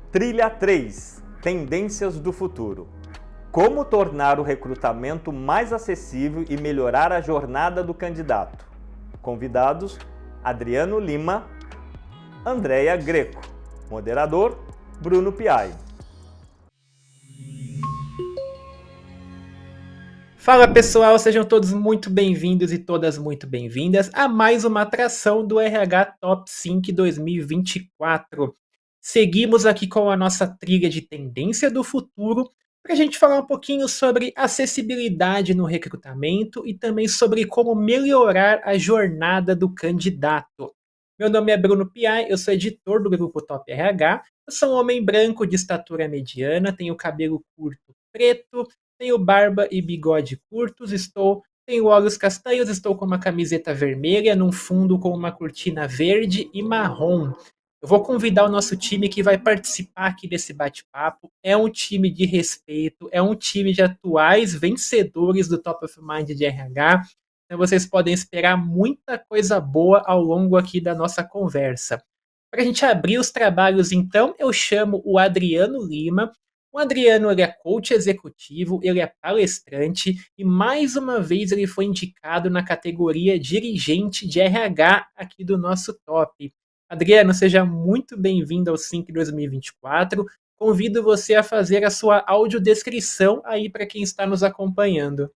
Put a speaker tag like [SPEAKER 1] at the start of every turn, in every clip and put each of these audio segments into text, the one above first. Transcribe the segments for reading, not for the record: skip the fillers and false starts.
[SPEAKER 1] Trilha 3: Tendências do futuro. Como tornar o recrutamento mais acessível e melhorar a jornada do candidato. Convidados: Adriano Lima, Andréia Greco. Moderador: Bruno Piai.
[SPEAKER 2] Fala pessoal, sejam todos muito bem-vindos e todas muito bem-vindas a mais uma atração do RH Top 5 2024. Seguimos aqui com a nossa trilha de tendência do futuro para a gente falar um pouquinho sobre acessibilidade no recrutamento e também sobre como melhorar a jornada do candidato. Meu nome é Bruno Piai, eu sou editor do grupo Top RH, eu sou um homem branco de estatura mediana, tenho cabelo curto preto, tenho barba e bigode curtos, tenho olhos castanhos, estou com uma camiseta vermelha num fundo com uma cortina verde e marrom. Eu vou convidar o nosso time que vai participar aqui desse bate-papo. É um time de respeito, é um time de atuais vencedores do Top of Mind de RH. Então vocês podem esperar muita coisa boa ao longo aqui da nossa conversa. Para a gente abrir os trabalhos, então, eu chamo o Adriano Lima. O Adriano ele é coach executivo, ele é palestrante e mais uma vez ele foi indicado na categoria dirigente de RH aqui do nosso top. Adriano, seja muito bem-vindo ao Sync 2024. Convido você a fazer a sua audiodescrição aí para quem está nos acompanhando.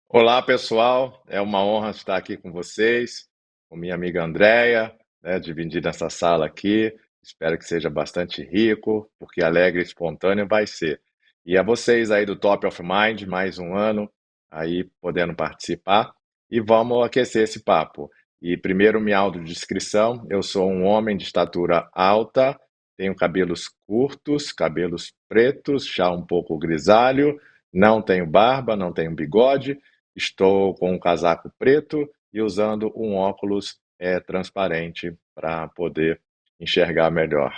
[SPEAKER 3] Olá, pessoal. É uma honra estar aqui com vocês, com minha amiga Andréia, né, dividir essa sala aqui. Espero que seja bastante rico, porque alegre e espontâneo vai ser. E a vocês aí do Top of Mind, mais um ano aí podendo participar. E vamos aquecer esse papo. E primeiro, minha audiodescrição. Eu sou um homem de estatura alta, tenho cabelos curtos, cabelos pretos, já um pouco grisalho, não tenho barba, não tenho bigode. Estou com um casaco preto e usando um óculos transparente para poder enxergar melhor.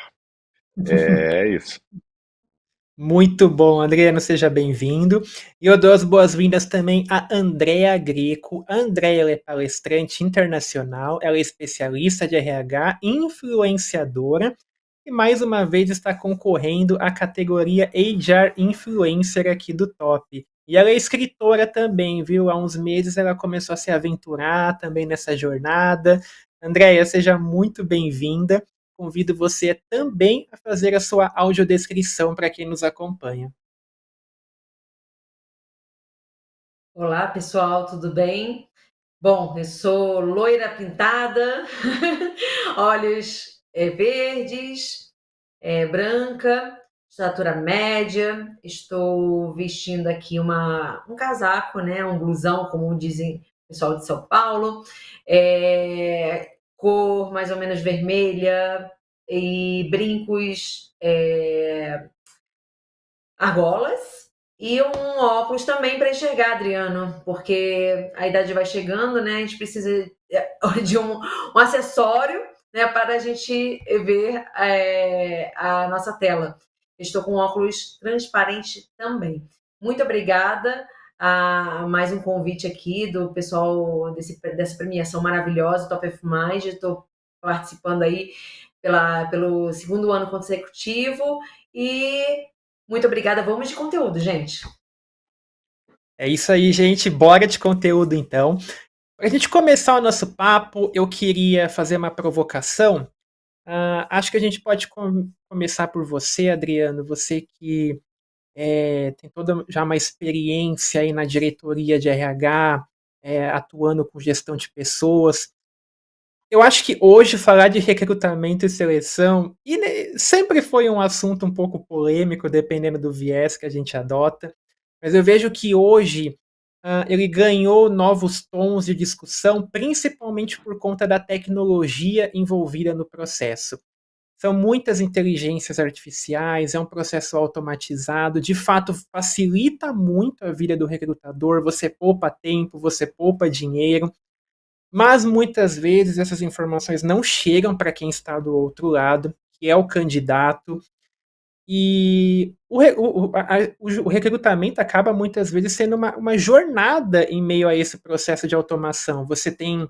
[SPEAKER 3] É isso.
[SPEAKER 2] Muito bom, Adriano, seja bem-vindo. E eu dou as boas-vindas também a Andréa Greco. A Andréa ela é palestrante internacional, ela é especialista de RH, influenciadora e mais uma vez está concorrendo à categoria HR Influencer aqui do Top. E ela é escritora também, viu? Há uns meses ela começou a se aventurar também nessa jornada. Andréia, seja muito bem-vinda. Convido você também a fazer a sua audiodescrição para quem nos acompanha.
[SPEAKER 4] Olá, pessoal, tudo bem? Bom, eu sou loira pintada, olhos verdes, branca, estatura média. Estou vestindo aqui um casaco, né? Um blusão, como dizem o pessoal de São Paulo, cor mais ou menos vermelha e brincos, argolas e um óculos também para enxergar, Adriano, porque a idade vai chegando, né? A gente precisa de um acessório, né, para a gente ver a nossa tela. Estou com um óculos transparente também. Muito obrigada a mais um convite aqui do pessoal dessa premiação maravilhosa, Top of Mind. Estou participando aí pelo segundo ano consecutivo e muito obrigada. Vamos de conteúdo, gente.
[SPEAKER 2] É isso aí, gente. Bora de conteúdo então. Para a gente começar o nosso papo, eu queria fazer uma provocação. Acho que a gente pode começar por você, Adriano. Você que tem toda já uma experiência aí na diretoria de RH, atuando com gestão de pessoas. Eu acho que hoje falar de recrutamento e seleção sempre foi um assunto um pouco polêmico, dependendo do viés que a gente adota. Mas eu vejo que hoje ele ganhou novos tons de discussão, principalmente por conta da tecnologia envolvida no processo. São muitas inteligências artificiais, é um processo automatizado, de fato facilita muito a vida do recrutador, você poupa tempo, você poupa dinheiro, mas muitas vezes essas informações não chegam para quem está do outro lado, que é o candidato, e o recrutamento acaba muitas vezes sendo uma jornada em meio a esse processo de automação. Você tem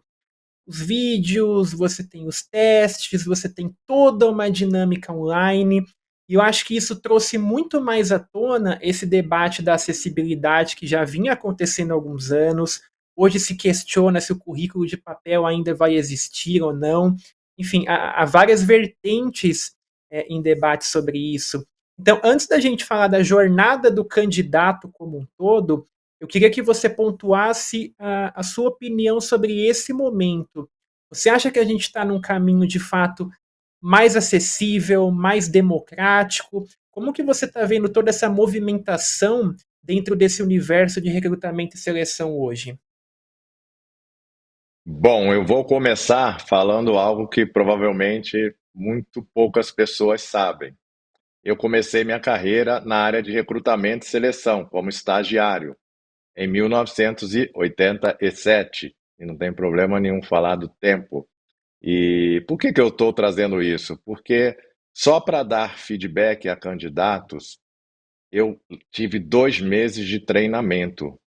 [SPEAKER 2] os vídeos, você tem os testes, você tem toda uma dinâmica online. E eu acho que isso trouxe muito mais à tona esse debate da acessibilidade que já vinha acontecendo há alguns anos. Hoje se questiona se o currículo de papel ainda vai existir ou não. Enfim, há várias vertentes em debate sobre isso. Então, antes da gente falar da jornada do candidato como um todo, eu queria que você pontuasse a sua opinião sobre esse momento. Você acha que a gente está num caminho de fato mais acessível, mais democrático? Como que você está vendo toda essa movimentação dentro desse universo de recrutamento e seleção hoje?
[SPEAKER 3] Bom, eu vou começar falando algo que provavelmente muito poucas pessoas sabem. Eu comecei minha carreira na área de recrutamento e seleção, como estagiário, em 1987, e não tem problema nenhum falar do tempo. E por que eu estou trazendo isso? Porque só para dar feedback a candidatos, eu tive 2 meses de treinamento.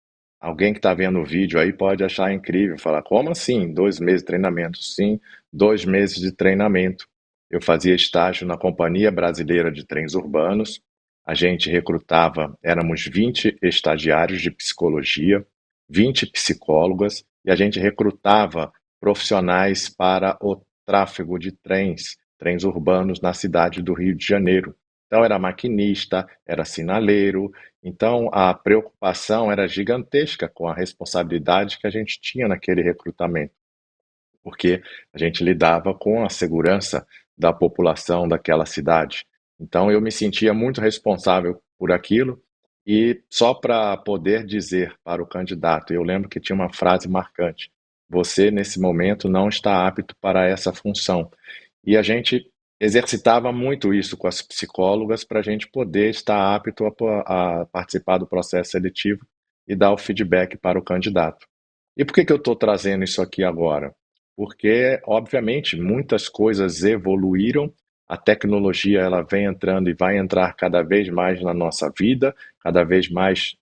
[SPEAKER 3] Alguém que está vendo o vídeo aí pode achar incrível, falar, como assim? 2 meses de treinamento? Sim, 2 meses de treinamento. Eu fazia estágio na Companhia Brasileira de Trens Urbanos. A gente recrutava, éramos 20 estagiários de psicologia, 20 psicólogas, e a gente recrutava profissionais para o tráfego de trens urbanos na cidade do Rio de Janeiro. Então, era maquinista, era sinaleiro, então a preocupação era gigantesca com a responsabilidade que a gente tinha naquele recrutamento, porque a gente lidava com a segurança da população daquela cidade. Então eu me sentia muito responsável por aquilo e só para poder dizer para o candidato, eu lembro que tinha uma frase marcante: você nesse momento não está apto para essa função. E a gente exercitava muito isso com as psicólogas para a gente poder estar apto a participar do processo seletivo e dar o feedback para o candidato. E por que eu estou trazendo isso aqui agora? Porque, obviamente, muitas coisas evoluíram, a tecnologia ela vem entrando e vai entrar cada vez mais na nossa vida, cada vez mais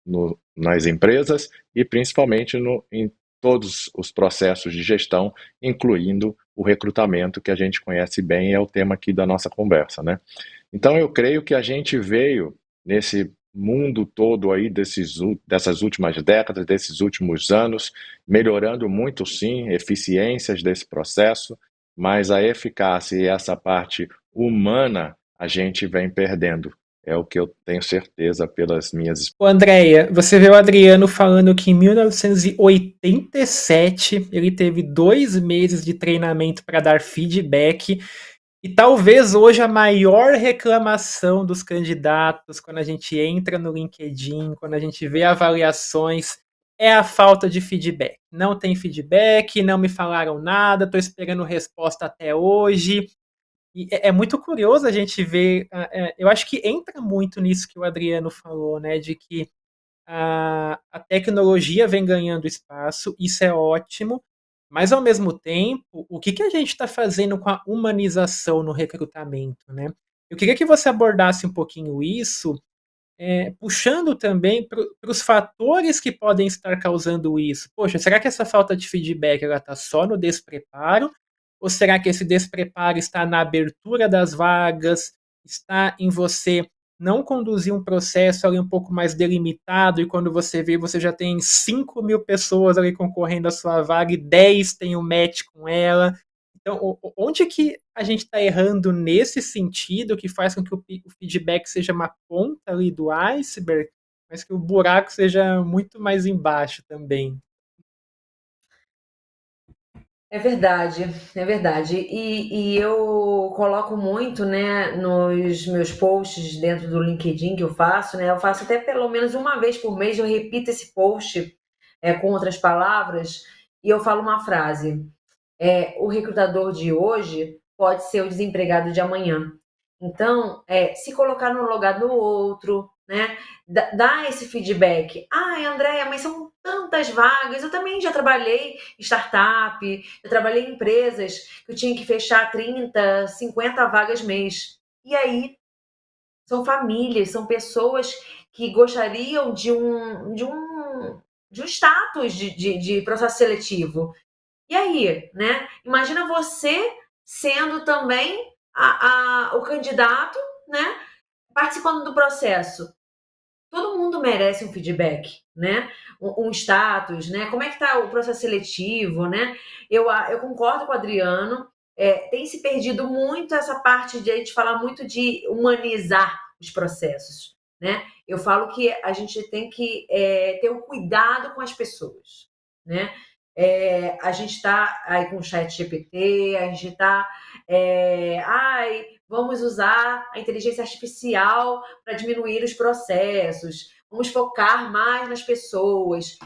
[SPEAKER 3] nas empresas e principalmente em todos os processos de gestão, incluindo o recrutamento, que a gente conhece bem e é o tema aqui da nossa conversa, né? Então eu creio que a gente veio nesse mundo todo aí dessas últimas décadas, desses últimos anos, melhorando muito sim, eficiências desse processo, mas a eficácia e essa parte humana a gente vem perdendo. É o que eu tenho certeza pelas minhas.
[SPEAKER 2] Ô, Andréia, você vê o Adriano falando que em 1987 ele teve 2 meses de treinamento para dar feedback. E talvez hoje a maior reclamação dos candidatos, quando a gente entra no LinkedIn, quando a gente vê avaliações, é a falta de feedback. Não tem feedback, não me falaram nada, estou esperando resposta até hoje. E é muito curioso a gente ver. Eu acho que entra muito nisso que o Adriano falou, né? De que a tecnologia vem ganhando espaço, isso é ótimo, mas ao mesmo tempo, o que a gente está fazendo com a humanização no recrutamento, né? Eu queria que você abordasse um pouquinho isso, puxando também para os fatores que podem estar causando isso. Poxa, será que essa falta de feedback ela está só no despreparo? Ou será que esse despreparo está na abertura das vagas, está em você não conduzir um processo ali um pouco mais delimitado e quando você vê, você já tem 5.000 pessoas ali concorrendo à sua vaga e 10 tem um match com ela. Então, onde que a gente está errando nesse sentido que faz com que o feedback seja uma ponta ali do iceberg, mas que o buraco seja muito mais embaixo também?
[SPEAKER 4] É verdade, é verdade. E eu coloco muito, né, nos meus posts dentro do LinkedIn que eu faço, né? Eu faço até pelo menos uma vez por mês, eu repito esse post com outras palavras e eu falo uma frase. O recrutador de hoje pode ser o desempregado de amanhã. Então, se colocar no lugar do outro, né? Dar esse feedback. Ai, Andréia, mas são tantas vagas. Eu também já trabalhei em startup, eu trabalhei em empresas que eu tinha que fechar 30, 50 vagas mês. E aí, são famílias, são pessoas que gostariam de um status de processo seletivo. E aí, né? Imagina você sendo também o candidato, né? Participando do processo. Todo mundo merece um feedback, né? Um status, né? Como é que está o processo seletivo, né? Eu concordo com o Adriano. Tem se perdido muito essa parte de a gente falar muito de humanizar os processos, né? Eu falo que a gente tem que ter um cuidado com as pessoas, né? A gente está aí com o chat GPT, a gente está vamos usar a inteligência artificial para diminuir os processos, vamos focar mais nas pessoas.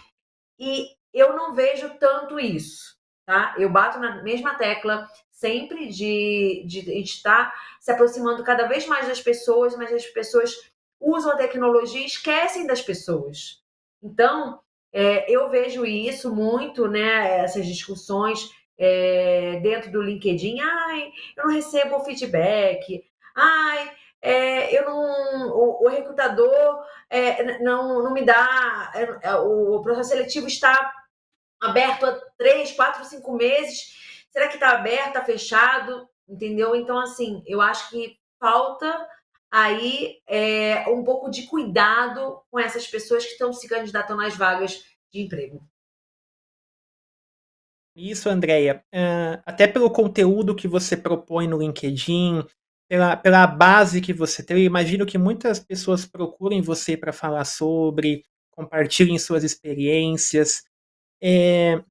[SPEAKER 4] E eu não vejo tanto isso, tá? Eu bato na mesma tecla sempre de a gente estar se aproximando cada vez mais das pessoas, mas as pessoas usam a tecnologia e esquecem das pessoas. Então, eu vejo isso muito, né? Essas discussões dentro do LinkedIn. Ai, eu não recebo feedback. Ai, eu não. O recrutador não me dá. O processo seletivo está aberto há 3, 4, 5 meses. Será que está aberto, está fechado? Entendeu? Então, assim, eu acho que falta aí um pouco de cuidado com essas pessoas que estão se candidatando às vagas de emprego.
[SPEAKER 2] Isso, Andréia. Até pelo conteúdo que você propõe no LinkedIn, pela base que você tem, eu imagino que muitas pessoas procurem você para falar sobre, compartilhem suas experiências. É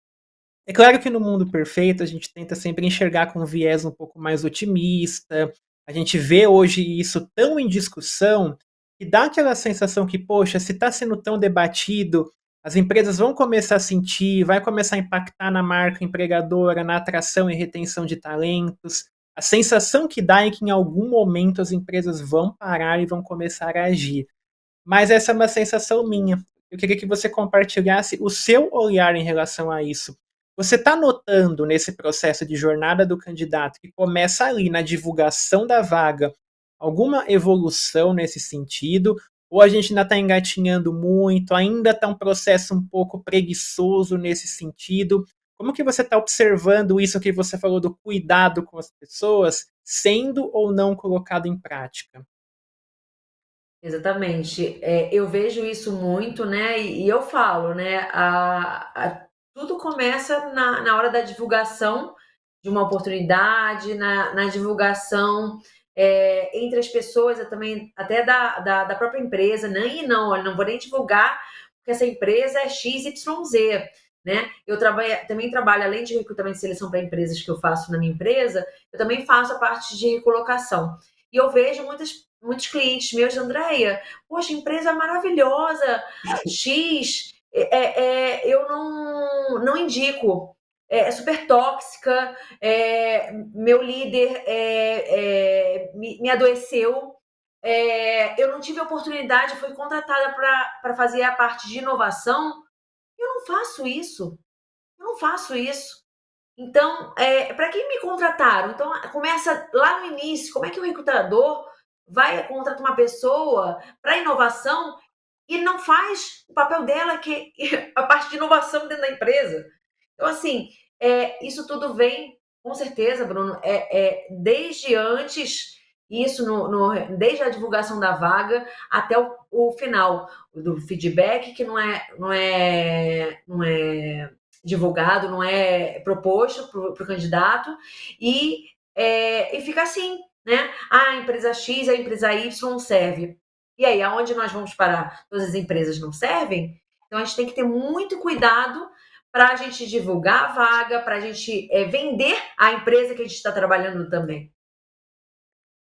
[SPEAKER 2] claro que no mundo perfeito a gente tenta sempre enxergar com um viés um pouco mais otimista. A gente vê hoje isso tão em discussão que dá aquela sensação que, poxa, se está sendo tão debatido, as empresas vão começar a sentir, vai começar a impactar na marca empregadora, na atração e retenção de talentos. A sensação que dá é que em algum momento as empresas vão parar e vão começar a agir. Mas essa é uma sensação minha. Eu queria que você compartilhasse o seu olhar em relação a isso. Você está notando nesse processo de jornada do candidato, que começa ali na divulgação da vaga, alguma evolução nesse sentido? Ou a gente ainda está engatinhando muito, ainda está um processo um pouco preguiçoso nesse sentido? Como que você está observando isso que você falou do cuidado com as pessoas, sendo ou não colocado em prática?
[SPEAKER 4] Exatamente. Eu vejo isso muito, né? E eu falo, né? Tudo começa na hora da divulgação de uma oportunidade, na divulgação entre as pessoas, também até da própria empresa. Nem não, olha, não vou nem divulgar, porque essa empresa é XYZ. Né? Também trabalho, além de recrutamento e seleção para empresas que eu faço na minha empresa, eu também faço a parte de recolocação. E eu vejo muitos clientes meus, Andréia, poxa, empresa maravilhosa, X, eu não indico, é super tóxica, meu líder me adoeceu, eu não tive oportunidade, fui contratada para fazer a parte de inovação, eu não faço isso, eu não faço isso. Então, para quem me contrataram? Então, começa lá no início, como é que o recrutador vai contratar uma pessoa para inovação e não faz o papel dela, que é a parte de inovação dentro da empresa? Então, assim, isso tudo vem, com certeza, Bruno, desde antes, isso desde a divulgação da vaga até o final do feedback, que não é divulgado, não é proposto para o candidato, e fica assim, né? A empresa X, a empresa Y serve. E aí, aonde nós vamos parar? Todas as empresas não servem? Então, a gente tem que ter muito cuidado para a gente divulgar a vaga, para a gente vender a empresa que a gente está trabalhando também.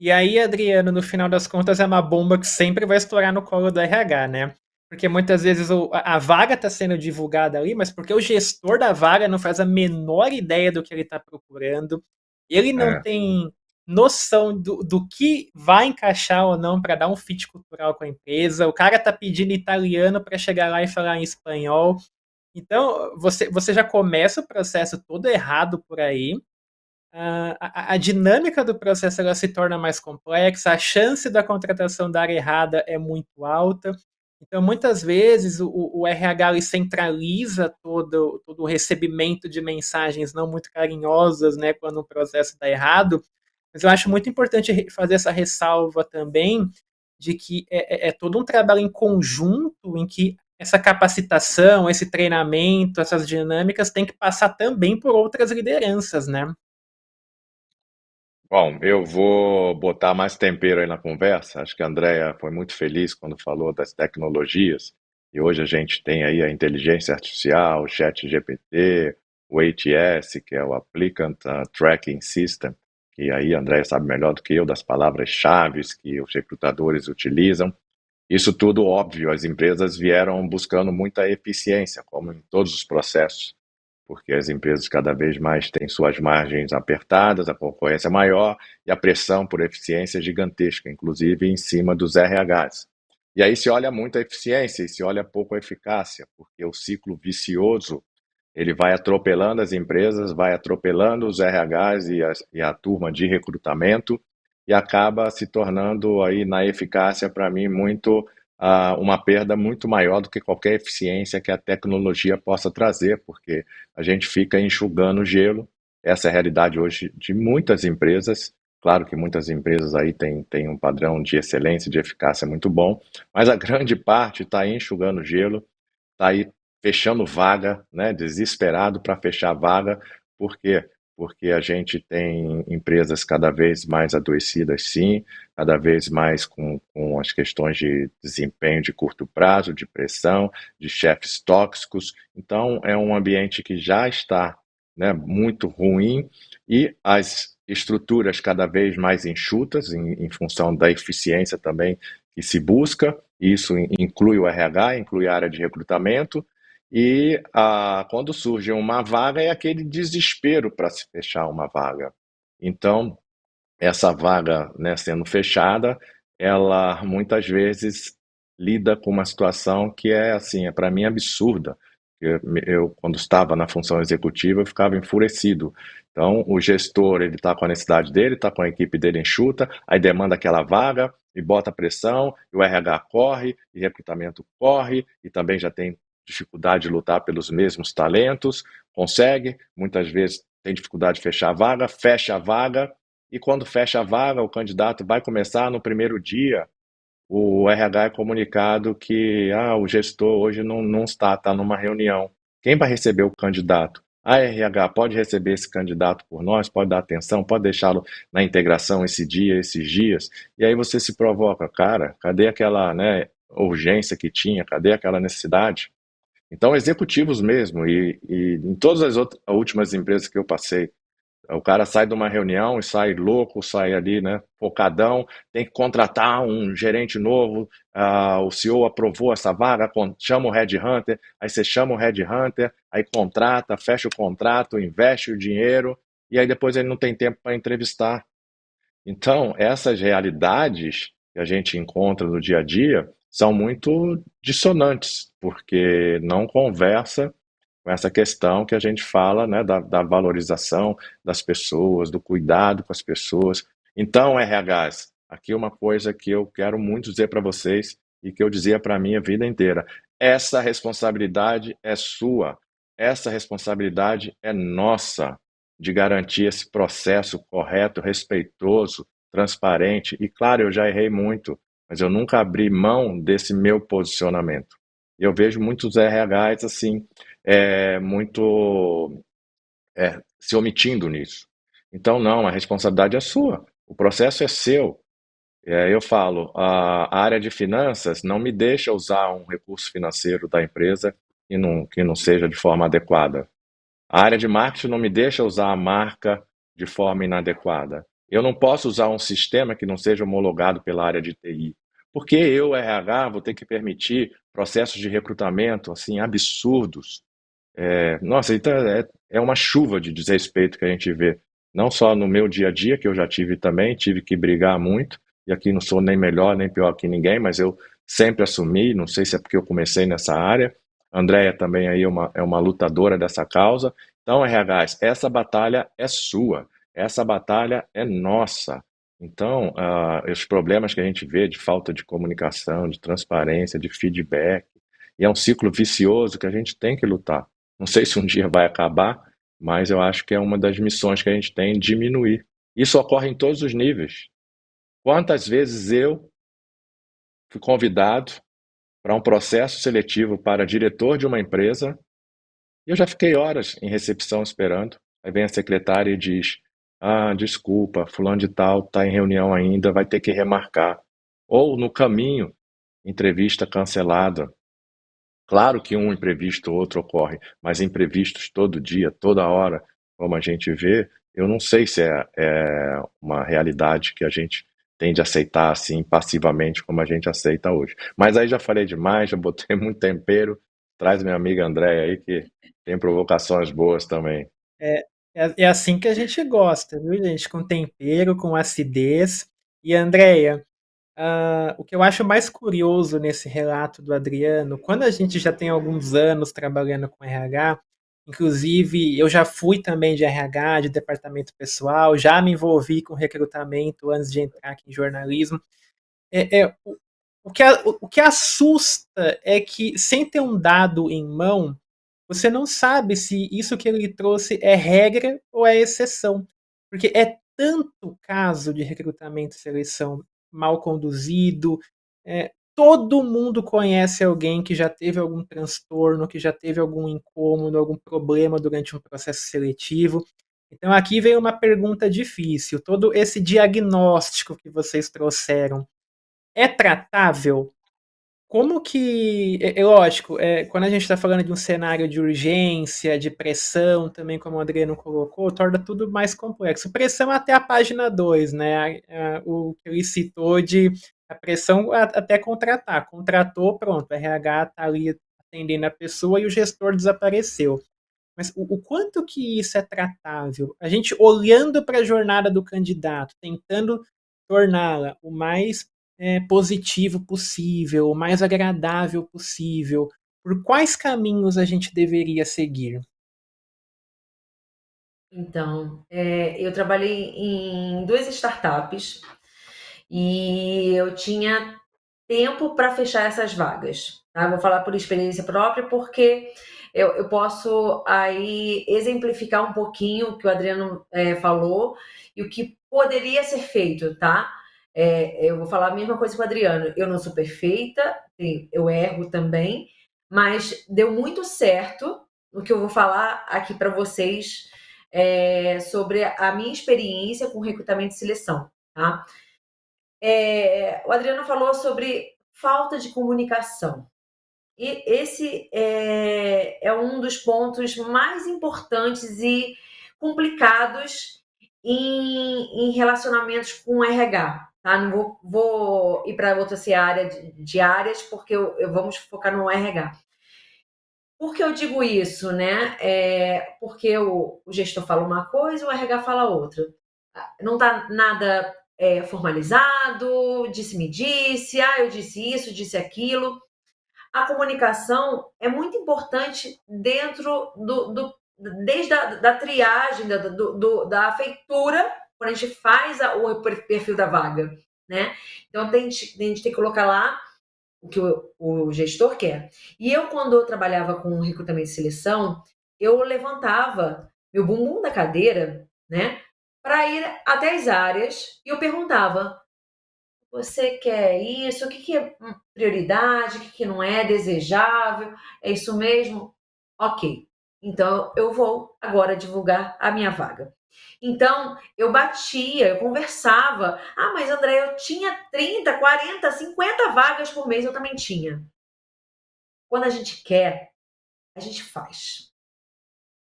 [SPEAKER 2] E aí, Adriano, no final das contas, é uma bomba que sempre vai estourar no colo do RH, né? Porque muitas vezes a vaga está sendo divulgada ali, mas porque o gestor da vaga não faz a menor ideia do que ele está procurando, ele não tem noção do que vai encaixar ou não para dar um fit cultural com a empresa, o cara está pedindo italiano para chegar lá e falar em espanhol. Então, você já começa o processo todo errado por aí. A dinâmica do processo ela se torna mais complexa, a chance da contratação dar errada é muito alta. Então, muitas vezes, o RH ele centraliza todo o recebimento de mensagens não muito carinhosas, né, quando o processo está errado, mas eu acho muito importante fazer essa ressalva também de que é todo um trabalho em conjunto em que essa capacitação, esse treinamento, essas dinâmicas tem que passar também por outras lideranças, né?
[SPEAKER 3] Bom, eu vou botar mais tempero aí na conversa. Acho que a Andrea foi muito feliz quando falou das tecnologias. E hoje a gente tem aí a inteligência artificial, o ChatGPT, o ATS, que é o Applicant Tracking System, que aí a Andrea sabe melhor do que eu das palavras-chave que os recrutadores utilizam. Isso tudo, óbvio, as empresas vieram buscando muita eficiência, como em todos os processos, porque as empresas cada vez mais têm suas margens apertadas, a concorrência é maior e a pressão por eficiência é gigantesca, inclusive em cima dos RHs. E aí se olha muito a eficiência e se olha pouco a eficácia, porque o ciclo vicioso ele vai atropelando as empresas, vai atropelando os RHs e a turma de recrutamento e acaba se tornando aí na eficácia para mim muito uma perda muito maior do que qualquer eficiência que a tecnologia possa trazer, porque a gente fica enxugando gelo. Essa é a realidade hoje de muitas empresas. Claro que muitas empresas aí têm um padrão de excelência, de eficácia muito bom, mas a grande parte está enxugando gelo, está aí fechando vaga, né, desesperado para fechar vaga. Por quê? Porque a gente tem empresas cada vez mais adoecidas, sim, cada vez mais com as questões de desempenho de curto prazo, de pressão, de chefes tóxicos. Então, é um ambiente que já está, né, muito ruim e as estruturas cada vez mais enxutas, em função da eficiência também que se busca. Isso inclui o RH, inclui a área de recrutamento. E quando surge uma vaga, é aquele desespero para se fechar uma vaga. Então, essa vaga, né, sendo fechada, ela muitas vezes lida com uma situação que é assim, para mim absurda. Eu, quando estava na função executiva, eu ficava enfurecido. Então, o gestor, ele está com a necessidade dele, está com a equipe dele enxuta, aí demanda aquela vaga e bota pressão, e o RH corre, e recrutamento corre, e também já tem dificuldade de lutar pelos mesmos talentos, consegue, muitas vezes tem dificuldade de fechar a vaga, fecha a vaga, e quando fecha a vaga, o candidato vai começar no primeiro dia, o RH é comunicado que o gestor hoje não está numa reunião. Quem vai receber o candidato? A RH pode receber esse candidato por nós, pode dar atenção, pode deixá-lo na integração esse dia, esses dias. E aí você se provoca, cara, cadê aquela, né, urgência que tinha? Cadê aquela necessidade? Então, executivos mesmo, e em todas as últimas empresas que eu passei, o cara sai de uma reunião e sai louco, sai ali, né, focadão, tem que contratar um gerente novo, o CEO aprovou essa vaga, chama o headhunter, aí você chama o headhunter, aí contrata, fecha o contrato, investe o dinheiro, e aí depois ele não tem tempo para entrevistar. Então, essas realidades que a gente encontra no dia a dia são muito dissonantes, porque não conversa com essa questão que a gente fala, né, da valorização das pessoas, do cuidado com as pessoas. Então, RHs, aqui uma coisa que eu quero muito dizer para vocês e que eu dizia para mim a vida inteira: essa responsabilidade é sua, essa responsabilidade é nossa, de garantir esse processo correto, respeitoso, transparente. E claro, eu já errei muito, mas eu nunca abri mão desse meu posicionamento. E eu vejo muitos RHs assim, muito se omitindo nisso. Então, não, a responsabilidade é sua, o processo é seu. Eu falo, a área de finanças não me deixa usar um recurso financeiro da empresa que não seja de forma adequada. A área de marketing não me deixa usar a marca de forma inadequada. Eu não posso usar um sistema que não seja homologado pela área de TI. Porque eu, RH, vou ter que permitir processos de recrutamento assim absurdos. Nossa, então é uma chuva de desrespeito que a gente vê, não só no meu dia a dia, que eu já tive também, tive que brigar muito, e aqui não sou nem melhor nem pior que ninguém, mas eu sempre assumi, não sei se é porque eu comecei nessa área. A Andrea também aí é uma lutadora dessa causa. Então, RHs, essa batalha é sua, essa batalha é nossa. Então, os problemas que a gente vê de falta de comunicação, de transparência, de feedback, e é um ciclo vicioso que a gente tem que lutar. Não sei se um dia vai acabar, mas eu acho que é uma das missões que a gente tem, diminuir. Isso ocorre em todos os níveis. Quantas vezes eu fui convidado para um processo seletivo para diretor de uma empresa e eu já fiquei horas em recepção esperando. Aí vem a secretária e diz: Ah, desculpa, fulano de tal está em reunião ainda, vai ter que remarcar. Ou no caminho, entrevista cancelada. Claro que um imprevisto ou outro ocorre, mas imprevistos todo dia, toda hora, como a gente vê, eu não sei se é uma realidade que a gente tem de aceitar assim passivamente como a gente aceita hoje. Mas aí já falei demais, já botei muito tempero. Traz minha amiga Andréia aí que tem provocações boas também.
[SPEAKER 2] É assim que a gente gosta, viu, gente? Com tempero, com acidez. E, Andréia, o que eu acho mais curioso nesse relato do Adriano, quando a gente já tem alguns anos trabalhando com RH, inclusive eu já fui também de RH, de departamento pessoal, já me envolvi com recrutamento antes de entrar aqui em jornalismo. O que assusta é que, sem ter um dado em mão, você não sabe se isso que ele trouxe é regra ou é exceção. Porque é tanto caso de recrutamento e seleção mal conduzido. Todo mundo conhece alguém que já teve algum transtorno, que já teve algum incômodo, algum problema durante um processo seletivo. Então aqui vem uma pergunta difícil. Todo esse diagnóstico que vocês trouxeram é tratável? Como que, lógico, quando a gente está falando de um cenário de urgência, de pressão, também como o Adriano colocou, torna tudo mais complexo. Pressão até a página 2, né? O que ele citou de a pressão até contratar. Contratou, pronto, o RH está ali atendendo a pessoa e o gestor desapareceu. Mas o quanto que isso é tratável? A gente olhando para a jornada do candidato, tentando torná-la o mais positivo possível, o mais agradável possível, por quais caminhos a gente deveria seguir?
[SPEAKER 4] Então, eu trabalhei em 2 startups e eu tinha tempo para fechar essas vagas, tá? Vou falar por experiência própria, porque eu posso aí exemplificar um pouquinho o que o Adriano falou e o que poderia ser feito, tá? Eu vou falar a mesma coisa que o Adriano. Eu não sou perfeita, eu erro também, mas deu muito certo o que eu vou falar aqui para vocês sobre a minha experiência com recrutamento e seleção, tá? O Adriano falou sobre falta de comunicação. E esse é um dos pontos mais importantes e complicados em relacionamentos com RH. Tá? Não vou ir para outra área de áreas, porque vamos focar no RH. Por que eu digo isso, né? Porque o gestor fala uma coisa, o RH fala outra. Não está nada formalizado, disse-me disse, eu disse isso, disse aquilo. A comunicação é muito importante dentro desde da triagem, da feitura, quando a gente faz o perfil da vaga, né? Então, a gente tem que colocar lá o que o gestor quer. E eu, quando eu trabalhava com recrutamento e seleção, eu levantava meu bumbum da cadeira, né, para ir até as áreas e eu perguntava: você quer isso? O que é prioridade? O que não é desejável? É isso mesmo? Ok. Então eu vou agora divulgar a minha vaga. Então, eu batia, eu conversava. Mas André, eu tinha 30, 40, 50 vagas por mês, eu também tinha. Quando a gente quer, a gente faz.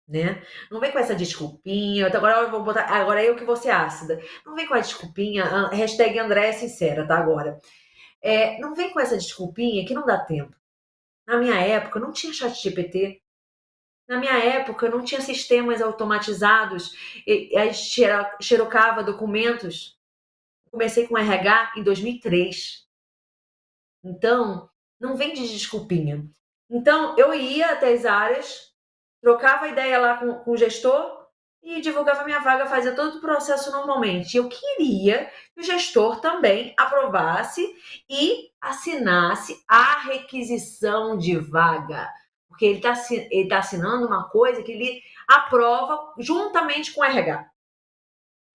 [SPEAKER 4] Né? Não vem com essa desculpinha. Agora eu vou botar. Agora eu que vou ser ácida. Não vem com a desculpinha. Hashtag André é sincera, tá? Agora. Não vem com essa desculpinha que não dá tempo. Na minha época, não tinha chat GPT. Na minha época, não tinha sistemas automatizados. A gente xerocava documentos. Comecei com RH em 2003. Então, não vem de desculpinha. Então, eu ia até as áreas, trocava ideia lá com o gestor, e divulgava minha vaga, fazia todo o processo normalmente. Eu queria que o gestor também aprovasse e assinasse a requisição de vaga, porque ele tá assinando uma coisa que ele aprova juntamente com o RH.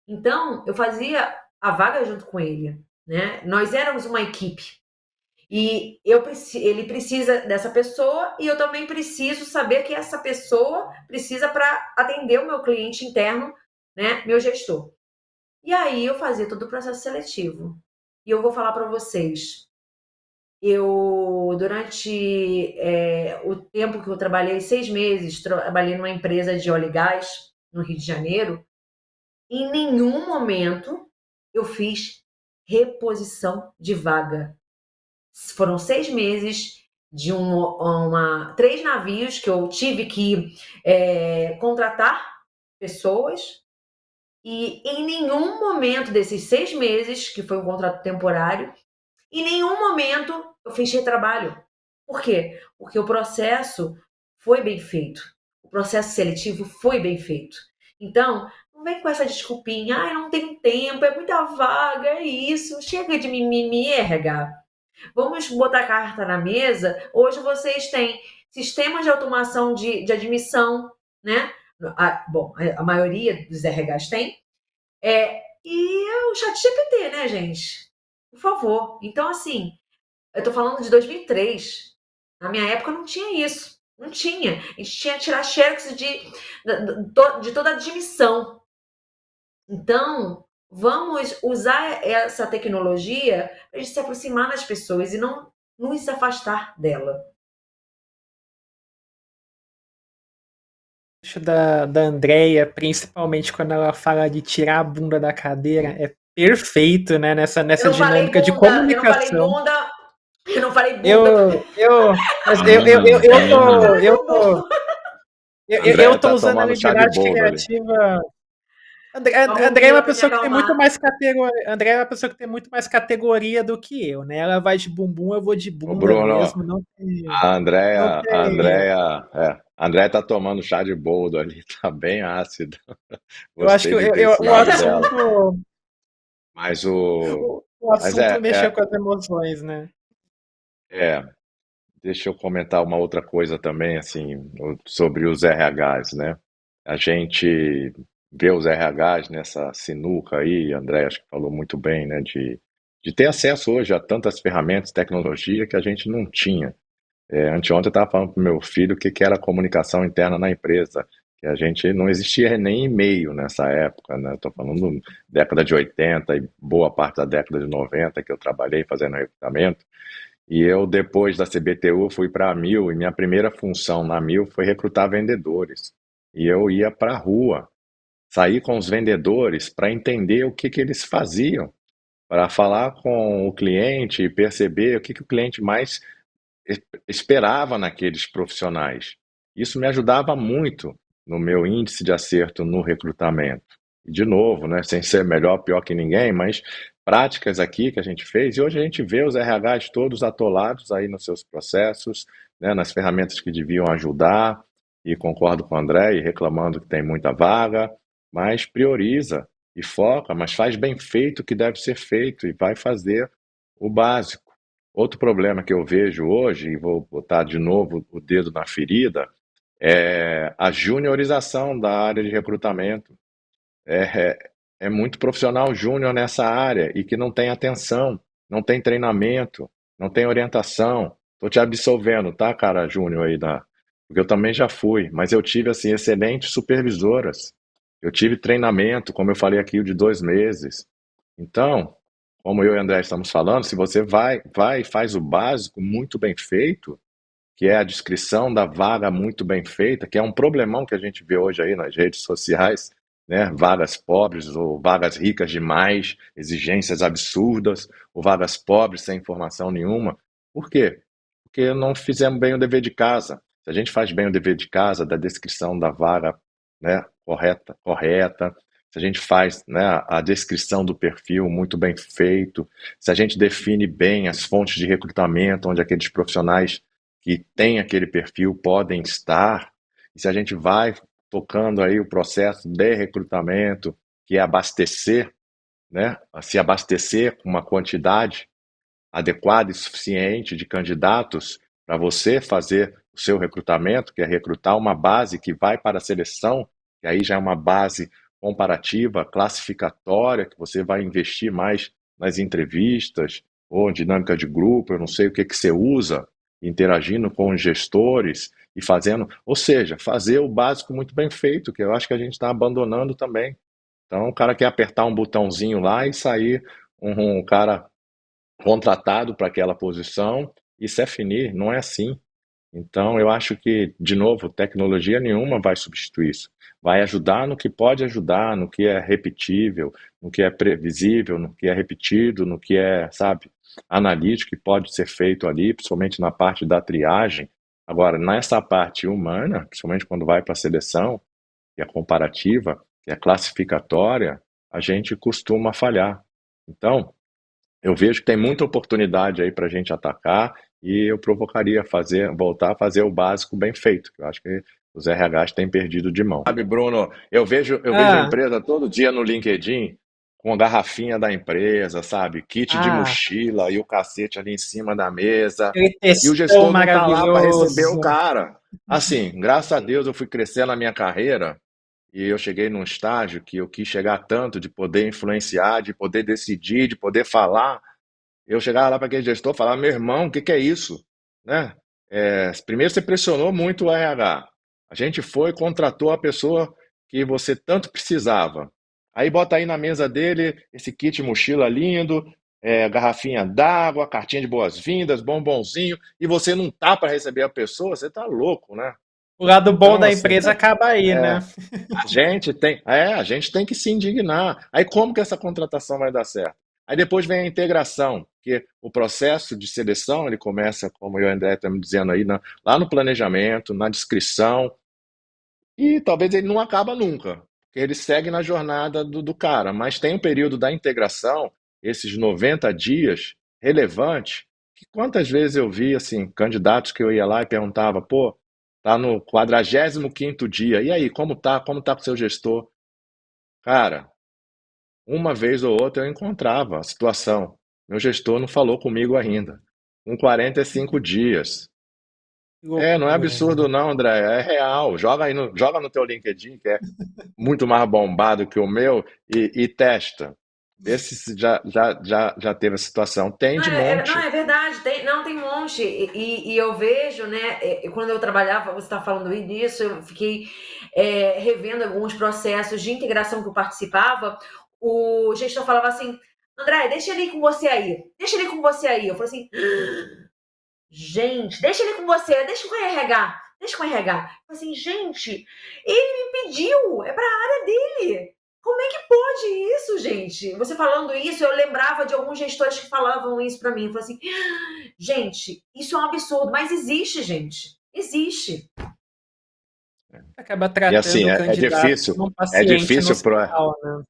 [SPEAKER 4] Então, eu fazia a vaga junto com ele, né? Nós éramos uma equipe. E ele precisa dessa pessoa e eu também preciso saber que essa pessoa precisa para atender o meu cliente interno, né, meu gestor. E aí eu fazia todo o processo seletivo. E eu vou falar para vocês, durante o tempo que eu trabalhei, 6 meses, trabalhei numa empresa de óleo e gás no Rio de Janeiro, em nenhum momento eu fiz reposição de vaga. Foram 6 meses de 3 navios que eu tive que contratar pessoas e em nenhum momento desses 6 meses, que foi um contrato temporário, em nenhum momento eu fiz retrabalho. Por quê? Porque o processo foi bem feito. O processo seletivo foi bem feito. Então, não vem com essa desculpinha, não tenho tempo, é muita vaga, é isso. Chega de mimimi, RH. Vamos botar a carta na mesa. Hoje vocês têm sistemas de automação de admissão, né? A maioria dos RHs tem. E o chat GPT, né, gente? Por favor. Então, assim, eu tô falando de 2003. Na minha época não tinha isso. Não tinha. A gente tinha que tirar xerox de toda a admissão. Então, vamos usar essa tecnologia para a gente se aproximar das pessoas e não nos afastar dela.
[SPEAKER 2] Acho da Andrea, principalmente quando ela fala de tirar a bunda da cadeira, é perfeito, né? Nessa dinâmica de comunicação.
[SPEAKER 4] Eu não falei bunda.
[SPEAKER 2] Eu tô usando a liberdade criativa. André é uma pessoa que tem muito mais categoria. André é uma pessoa que tem muito mais categoria do que eu, né? Ela vai de bumbum, eu vou de bunda.
[SPEAKER 3] Bruno,
[SPEAKER 2] mesmo. Não tem,
[SPEAKER 3] a Andréia tá tomando chá de boldo ali, tá bem ácido.
[SPEAKER 2] Eu acho que o assunto.
[SPEAKER 3] Mas
[SPEAKER 2] o assunto mexeu com as emoções, né?
[SPEAKER 3] Deixa eu comentar uma outra coisa também, assim, sobre os RHs, né? A gente vê os RHs nessa sinuca aí, André, acho que falou muito bem, né? De ter acesso hoje a tantas ferramentas, tecnologia que a gente não tinha. Anteontem eu estava falando para o meu filho o que era comunicação interna na empresa, que a gente não existia nem e-mail nessa época, né? Estou falando década de 80 e boa parte da década de 90 que eu trabalhei fazendo recrutamento. E eu, depois da CBTU, fui para a Mil, e minha primeira função na Mil foi recrutar vendedores. E eu ia para a rua, sair com os vendedores para entender o que eles faziam, para falar com o cliente e perceber o que o cliente mais esperava naqueles profissionais. Isso me ajudava muito no meu índice de acerto no recrutamento. E, de novo, né, sem ser melhor, pior que ninguém, mas práticas aqui que a gente fez, e hoje a gente vê os RHs todos atolados aí nos seus processos, né, nas ferramentas que deviam ajudar, e concordo com o André, e reclamando que tem muita vaga, mas prioriza e foca, mas faz bem feito o que deve ser feito e vai fazer o básico. Outro problema que eu vejo hoje, e vou botar de novo o dedo na ferida, é a juniorização da área de recrutamento. É muito profissional júnior nessa área e que não tem atenção, não tem treinamento, não tem orientação. Estou te absolvendo, tá, cara júnior aí porque eu também já fui, mas eu tive assim excelentes supervisoras. Eu tive treinamento, como eu falei aqui, de 2 meses. Então, como eu e o André estamos falando, se você vai e faz o básico muito bem feito, que é a descrição da vaga muito bem feita, que é um problemão que a gente vê hoje aí nas redes sociais, né? Vagas pobres ou vagas ricas demais, exigências absurdas, ou vagas pobres sem informação nenhuma. Por quê? Porque não fizemos bem o dever de casa. Se a gente faz bem o dever de casa, da descrição da vaga, né, correta, se a gente faz, né, a descrição do perfil muito bem feito, se a gente define bem as fontes de recrutamento, onde aqueles profissionais que têm aquele perfil podem estar, e se a gente vai tocando aí o processo de recrutamento, que é abastecer, né? Se abastecer com uma quantidade adequada e suficiente de candidatos para você fazer o seu recrutamento, que é recrutar uma base que vai para a seleção, que aí já é uma base comparativa, classificatória, que você vai investir mais nas entrevistas ou dinâmica de grupo, eu não sei o que você usa, interagindo com os gestores e fazendo, ou seja, fazer o básico muito bem feito, que eu acho que a gente está abandonando também. Então, o cara quer apertar um botãozinho lá e sair um cara contratado para aquela posição, isso é finir, não é assim. Então, eu acho que, de novo, tecnologia nenhuma vai substituir isso. Vai ajudar no que pode ajudar, no que é repetível, no que é previsível, no que é repetido, no que é, sabe, analítico, que pode ser feito ali, principalmente na parte da triagem. Agora, nessa parte humana, principalmente quando vai para a seleção, que é comparativa, que é classificatória, a gente costuma falhar. Então, eu vejo que tem muita oportunidade aí para a gente atacar e eu provocaria voltar a fazer o básico bem feito, que eu acho que os RHs têm perdido de mão. Sabe, Bruno, eu vejo a
[SPEAKER 2] Ah,
[SPEAKER 3] empresa todo dia no LinkedIn com a garrafinha da empresa, sabe? Kit de
[SPEAKER 2] ah,
[SPEAKER 3] mochila e o cacete ali em cima da mesa.
[SPEAKER 2] aquele
[SPEAKER 3] E o
[SPEAKER 2] textão
[SPEAKER 3] gestor não tá lá para receber o
[SPEAKER 2] maravilhoso.
[SPEAKER 3] cara. Assim, graças a Deus eu fui crescendo na minha carreira e eu cheguei num estágio que eu quis chegar tanto de poder influenciar, de poder decidir, de poder falar. Eu chegava lá para aquele gestor e falava, meu irmão, o que que é isso? Né? Primeiro você pressionou muito o RH. A gente foi e contratou a pessoa que você tanto precisava. Aí bota aí na mesa dele esse kit mochila lindo, garrafinha d'água, cartinha de boas-vindas, bombonzinho, e você não tá para receber a pessoa, você tá louco, né?
[SPEAKER 2] O lado bom
[SPEAKER 3] Então,
[SPEAKER 2] da
[SPEAKER 3] assim,
[SPEAKER 2] empresa acaba aí, né?
[SPEAKER 3] é, a gente tem que se indignar. Aí como que essa contratação vai dar certo? Aí depois vem a integração, que o processo de seleção, ele começa, como eu e o André estamos dizendo aí, lá no planejamento, na descrição, e talvez ele não acaba nunca, porque ele segue na jornada do cara, mas tem um período da integração, esses 90 dias, relevante, que quantas vezes eu vi, assim, candidatos que eu ia lá e perguntava, pô, tá no 45º dia, e aí, como tá? Como tá com o seu gestor? Cara, uma vez ou outra eu encontrava a situação. Meu gestor não falou comigo ainda. Com 45 dias.
[SPEAKER 2] Que
[SPEAKER 3] Não é
[SPEAKER 2] loucura, né?
[SPEAKER 3] absurdo não, André, é real. Joga no teu LinkedIn, que é muito mais bombado que o meu, e testa. Vê se já teve a situação. Tem
[SPEAKER 4] Não,
[SPEAKER 3] de
[SPEAKER 4] não,
[SPEAKER 3] monte.
[SPEAKER 4] é verdade, tem um monte. E eu vejo, né? Quando eu trabalhava, você está falando disso, eu fiquei revendo alguns processos de integração que eu participava. O gestor falava assim: André, deixa ele ir com você aí, deixa ele ir com você aí. Eu falei assim: gente, deixa ele com você, deixa com o RH, deixa com o RH. Eu falei assim: gente, ele me pediu, é para a área dele. Como é que pode isso, gente? Você falando isso, eu lembrava de alguns gestores que falavam isso para mim. Eu falei assim, gente, isso é um absurdo, mas existe, gente. Existe.
[SPEAKER 2] Acaba
[SPEAKER 3] E assim,
[SPEAKER 2] tratando o
[SPEAKER 3] é
[SPEAKER 2] candidato
[SPEAKER 3] difícil,
[SPEAKER 2] como um
[SPEAKER 3] é
[SPEAKER 2] paciente no
[SPEAKER 3] difícil
[SPEAKER 2] hospital, né?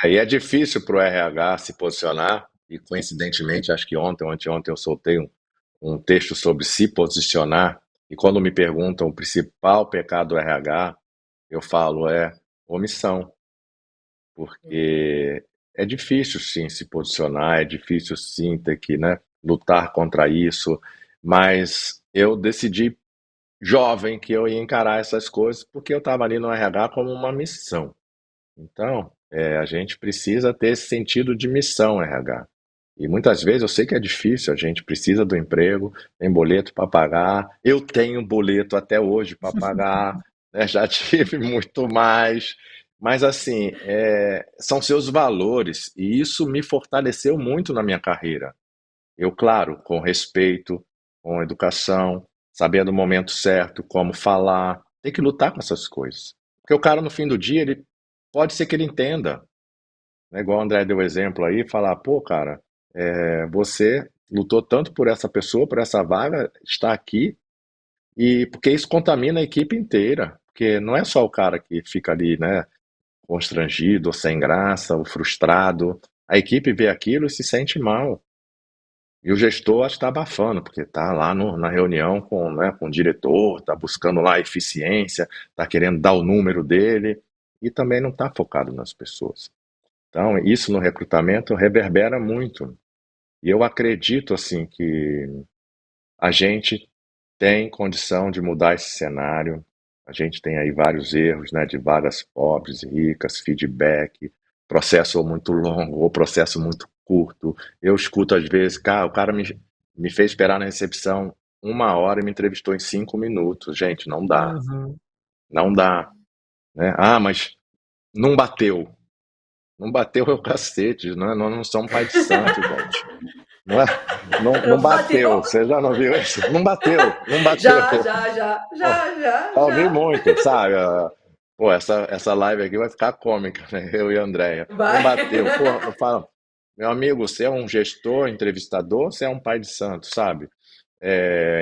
[SPEAKER 3] é difícil pro RH se posicionar, e coincidentemente, acho que ontem ou anteontem eu soltei um texto sobre se posicionar, e quando me perguntam o principal pecado do RH, eu falo omissão, porque é difícil sim se posicionar, é difícil sim ter que, né, lutar contra isso, mas eu decidi jovem que eu ia encarar essas coisas porque eu estava ali no RH como uma missão. Então, a gente precisa ter esse sentido de missão, RH. E muitas vezes eu sei que é difícil, a gente precisa do emprego, tem boleto para pagar, eu tenho boleto até hoje para pagar, né, já tive muito mais, mas assim, são seus valores e isso me fortaleceu muito na minha carreira. Eu, claro, com respeito, com educação, sabendo o momento certo, como falar, tem que lutar com essas coisas. Porque o cara, no fim do dia, ele pode ser que ele entenda, né? Igual o André deu exemplo aí, falar, pô, cara, você lutou tanto por essa pessoa, por essa vaga, está aqui, e porque isso contamina a equipe inteira. Porque não é só o cara que fica ali, né, constrangido, ou sem graça, ou frustrado. A equipe vê aquilo e se sente mal. E o gestor acho que está abafando, porque está lá na reunião com, né, com o diretor, está buscando lá a eficiência, está querendo dar o número dele, e também não está focado nas pessoas. Então, isso no recrutamento reverbera muito. E eu acredito assim que a gente tem condição de mudar esse cenário. A gente tem aí vários erros, né, de vagas pobres e ricas, feedback, processo muito longo ou processo muito curto. Eu escuto às vezes, cara, o cara me fez esperar na recepção 1 hora e me entrevistou em 5 minutos. Gente, não dá,
[SPEAKER 2] Uhum.
[SPEAKER 3] não dá, né? Ah, mas não bateu. Não bateu é o cacete, né? Nós não somos pai de santo, gente. Não é? Não bateu.
[SPEAKER 4] Bateu.
[SPEAKER 3] Você já não viu isso? Não bateu, não bateu. Pô, já ouvi
[SPEAKER 4] Já.
[SPEAKER 3] muito, sabe? Pô, essa live aqui vai ficar cômica, né? Eu e a Andréia. Não
[SPEAKER 4] Vai.
[SPEAKER 3] bateu. Pô, eu falo, meu amigo, você é um gestor, entrevistador, você é um pai de santo, sabe?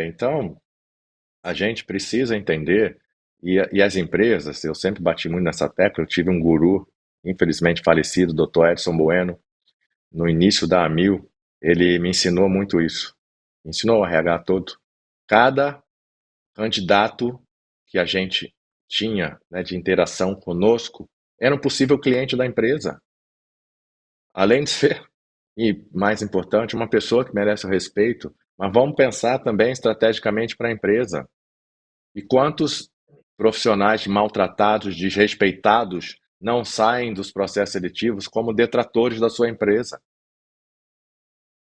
[SPEAKER 3] Então, a gente precisa entender, e as empresas, eu sempre bati muito nessa tecla, eu tive um guru, infelizmente falecido, Dr. Edson Bueno, no início da Amil, ele me ensinou muito isso. Me ensinou o RH todo. Cada candidato que a gente tinha, né, de interação conosco era um possível cliente da empresa. Além de ser, e mais importante, uma pessoa que merece o respeito, mas vamos pensar também estrategicamente para a empresa. E quantos profissionais maltratados, desrespeitados, não saem dos processos seletivos como detratores da sua empresa?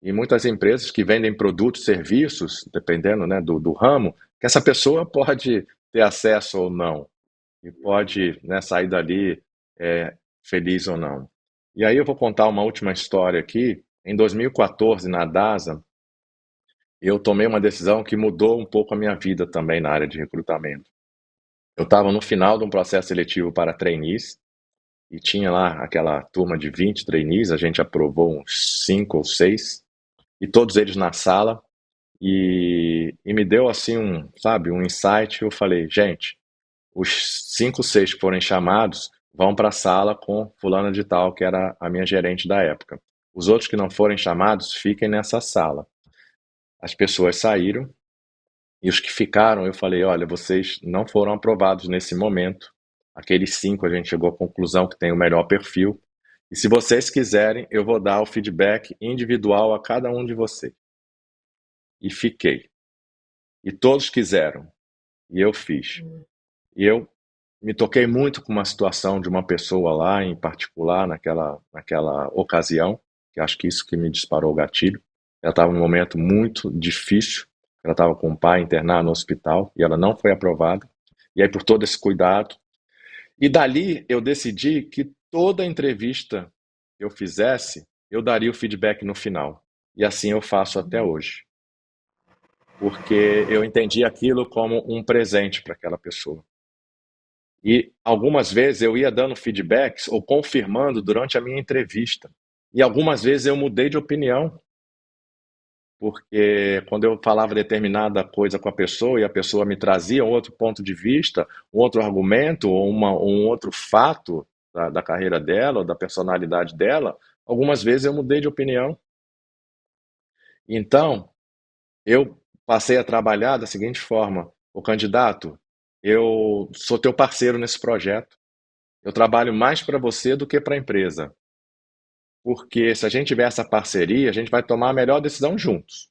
[SPEAKER 3] E muitas empresas que vendem produtos, serviços, dependendo, né, do ramo, que essa pessoa pode ter acesso ou não, e pode, né, sair dali feliz ou não. E aí eu vou contar uma última história aqui. Em 2014, na DASA, eu tomei uma decisão que mudou um pouco a minha vida também na área de recrutamento. Eu estava no final de um processo seletivo para trainees, e tinha lá aquela turma de 20 trainees, a gente aprovou uns 5 ou 6, e todos eles na sala, e me deu assim sabe, um insight. Eu falei, gente, os 5, 6 que forem chamados vão para a sala com fulana de tal, que era a minha gerente da época. Os outros que não forem chamados, fiquem nessa sala. As pessoas saíram, e os que ficaram, eu falei, olha, vocês não foram aprovados nesse momento. Aqueles 5 a gente chegou à conclusão que tem o melhor perfil. E se vocês quiserem, eu vou dar o feedback individual a cada um de vocês. E fiquei. E todos quiseram. E eu fiz. E eu me toquei muito com uma situação de uma pessoa lá, em particular, naquela ocasião, que acho que isso que me disparou o gatilho. Ela estava num momento muito difícil. Ela estava com o pai internado no hospital e ela não foi aprovada. E aí, por todo esse cuidado. E dali, eu decidi que toda entrevista que eu fizesse, eu daria o feedback no final. E assim eu faço até hoje. Porque eu entendi aquilo como um presente para aquela pessoa. E algumas vezes eu ia dando feedbacks ou confirmando durante a minha entrevista. E algumas vezes eu mudei de opinião, porque quando eu falava determinada coisa com a pessoa e a pessoa me trazia um outro ponto de vista, um outro argumento ou um outro fato da carreira dela ou da personalidade dela, algumas vezes eu mudei de opinião. Então, eu passei a trabalhar da seguinte forma: o candidato, eu sou teu parceiro nesse projeto. Eu trabalho mais para você do que para a empresa. Porque se a gente tiver essa parceria, a gente vai tomar a melhor decisão juntos.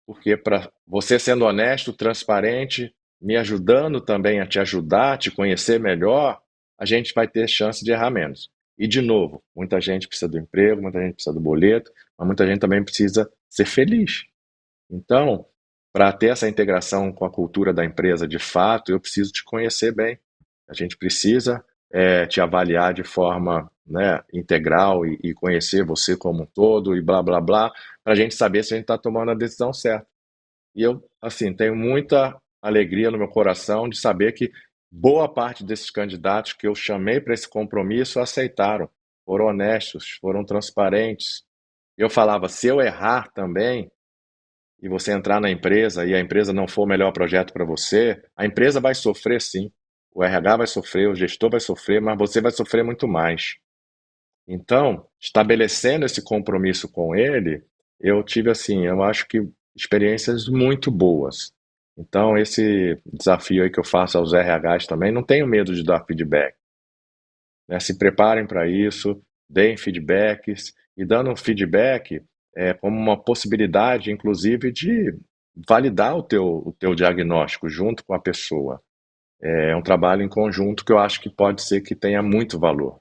[SPEAKER 3] Porque para você sendo honesto, transparente, me ajudando também a te ajudar, a te conhecer melhor, a gente vai ter chance de errar menos. E, de novo, muita gente precisa do emprego, muita gente precisa do boleto, mas muita gente também precisa ser feliz. Então, para ter essa integração com a cultura da empresa de fato, eu preciso te conhecer bem. A gente precisa te avaliar de forma, né, integral e conhecer você como um todo e blá, blá, blá, para a gente saber se a gente está tomando a decisão certa. E eu, assim, tenho muita alegria no meu coração de saber que boa parte desses candidatos que eu chamei para esse compromisso aceitaram, foram honestos, foram transparentes. Eu falava, se eu errar também, e você entrar na empresa e a empresa não for o melhor projeto para você, a empresa vai sofrer sim. O RH vai sofrer, o gestor vai sofrer, mas você vai sofrer muito mais. Então, estabelecendo esse compromisso com ele, eu tive assim, eu acho que experiências muito boas. Então, esse desafio aí que eu faço aos RHs também, não tenho medo de dar feedback, né? Se preparem para isso, deem feedbacks, e dando um feedback como uma possibilidade, inclusive, de validar o teu diagnóstico junto com a pessoa. É um trabalho em conjunto que eu acho que pode ser que tenha muito valor.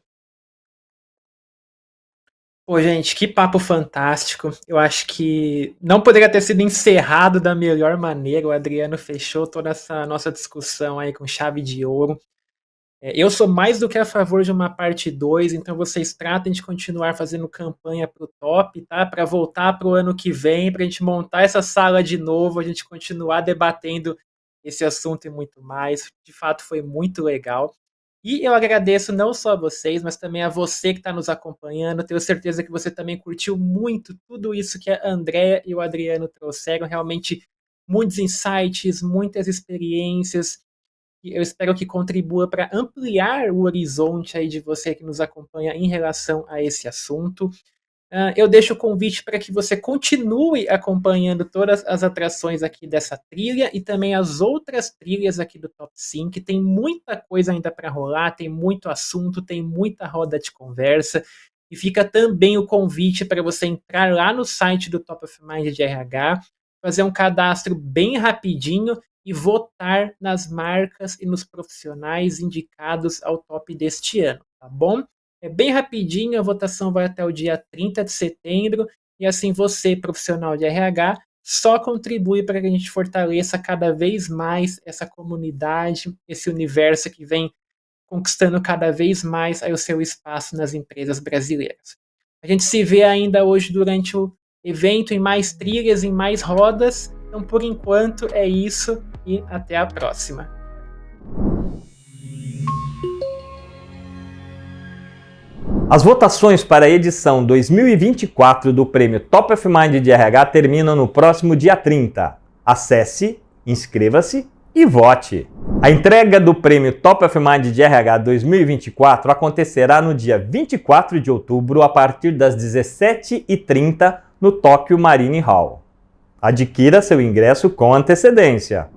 [SPEAKER 2] Pô, gente, que papo fantástico. Eu acho que não poderia ter sido encerrado da melhor maneira. O Adriano fechou toda essa nossa discussão aí com chave de ouro. Eu sou mais do que a favor de uma parte 2, então vocês tratem de continuar fazendo campanha para o top, tá? Para voltar para o ano que vem, para a gente montar essa sala de novo, a gente continuar debatendo esse assunto e muito mais. De fato, foi muito legal. E eu agradeço não só a vocês, mas também a você que está nos acompanhando. Tenho certeza que você também curtiu muito tudo isso que a Andréa e o Adriano trouxeram. Realmente muitos insights, muitas experiências. E eu espero que contribua para ampliar o horizonte aí de você que nos acompanha em relação a esse assunto. Eu deixo o convite para que você continue acompanhando todas as atrações aqui dessa trilha e também as outras trilhas aqui do Top 5. Tem muita coisa ainda para rolar, tem muito assunto, tem muita roda de conversa. E fica também o convite para você entrar lá no site do Top of Mind de RH, fazer um cadastro bem rapidinho e votar nas marcas e nos profissionais indicados ao top deste ano, tá bom? É bem rapidinho, a votação vai até o dia 30 de setembro, e assim você, profissional de RH, só contribui para que a gente fortaleça cada vez mais essa comunidade, esse universo que vem conquistando cada vez mais aí o seu espaço nas empresas brasileiras. A gente se vê ainda hoje durante o evento em mais trilhas, em mais rodas. Então, por enquanto, é isso e até a próxima.
[SPEAKER 1] As votações para a edição 2024 do Prêmio Top of Mind de RH terminam no próximo dia 30. Acesse, inscreva-se e vote! A entrega do Prêmio Top of Mind de RH 2024 acontecerá no dia 24 de outubro a partir das 17h30 no Tokyo Marine Hall. Adquira seu ingresso com antecedência.